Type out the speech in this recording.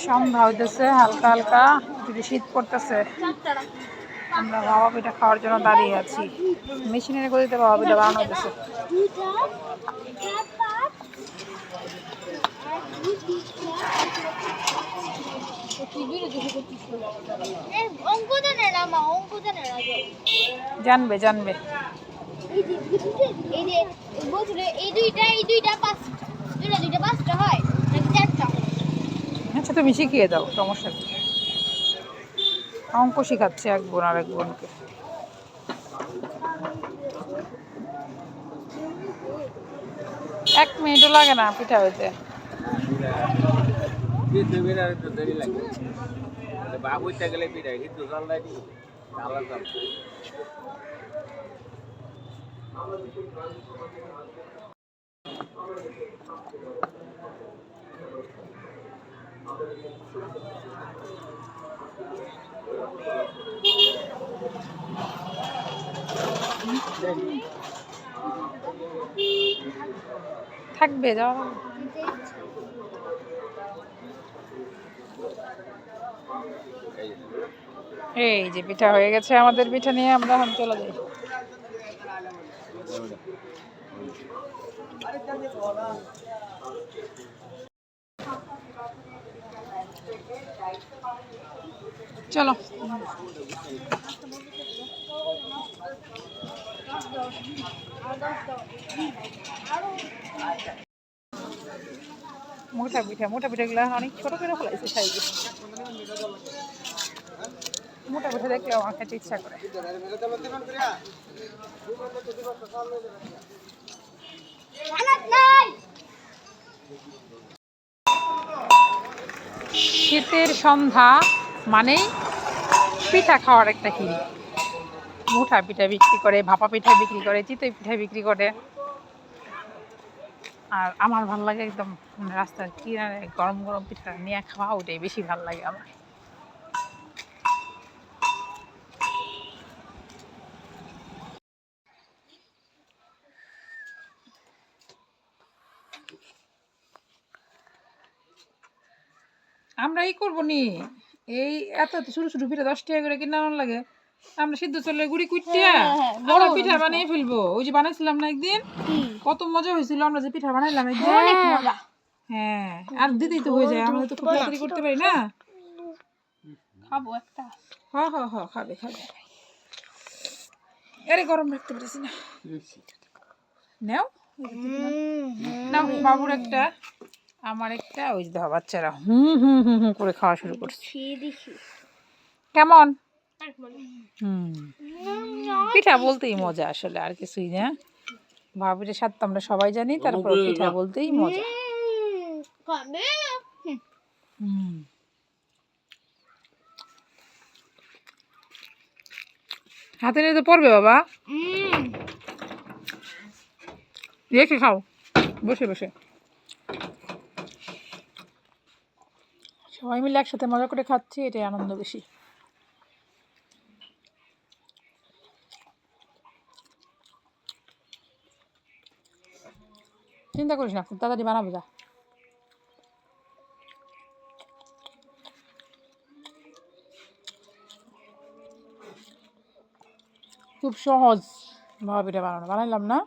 সন্ধ্যা হইতেছে, হালকা হালকা যদি শীত পড়তেছে। আমরা ভাপা পিঠা খাওয়ার জন্য দাঁড়িয়ে আছি। মেশিনের গতিতে ভাপা পিঠা বানানো হইতেছে। জানবে জানবে। আচ্ছা তুমি শিখিয়ে দাও, সমস্যা কি। অঙ্ক শিখাচ্ছে এক বোন আর এক বোনকে। এক মিনিটও লাগে না পিঠা হইতে। থাকবে যাওয়া। এই যে পিঠা হয়ে গেছে, আমাদের পিঠা নিয়ে আমরা এখন চলে যাই। চলো মোটা পিঠাগুলো অনেক ছোট করে ফেলাইছে সাইজে। মোটা পিঠা দেখলে আমার খেতে ইচ্ছা করে। শীতের সন্ধ্যা মানেই পিঠা খাওয়ার একটা হিড়ি। মুঠা পিঠা বিক্রি করে, ভাপা পিঠা বিক্রি করে, চিতই পিঠা বিক্রি করে। আর আমার ভালো লাগে একদম রাস্তার কিনারে গরম গরম পিঠা নিয়ে খাওয়া, ওটাই বেশি ভালো লাগে আমার। আমরা এই করবো নি, এই এত ছোট ছোট পিঠা 10 টাকা করে কিনে আনার লাগে। আমরা সিদ্ধ চলে গুড়ি কুটিয়া আমরা পিঠা বানিয়ে ফেলবো। ওই যে বানাইছিলাম না একদিন, কত মজা হয়েছিল। আমরা যে পিঠা বানাইলাম একদিন, হ্যাঁ, আর দিতেই তো হয়ে যায়। আমরা তো খুব তাড়াতাড়ি করতে পারি না। খাবো একটা? হ্যাঁ হ্যাঁ হ্যাঁ, খাবে খাবে। আরে গরম রাখতে পারছি না। নাও নাও, বাবুর একটা, আমার একটা। ওই যে বাচ্চারা হুম হুম হুম হুম করে খাওয়া শুরু করছে। কেমন? পিঠা বলতেই মজা আসলে, আর কিছুই না। ভাপা পিঠার স্বাদ তো আমরা সবাই জানি, তারপর পিঠা বলতেই মজা। হাতে নিয়ে তো পড়বে বাবা, রেখে খাও বসে বসে। সবাই মিলে একসাথে মজা করে খাচ্ছি, এটাই আনন্দ বেশি। চিন্তা করিস না, খুব তাড়াতাড়ি বানাবো। যা, খুব সহজ ভাপা পিঠা বানানো। বানাইলাম না?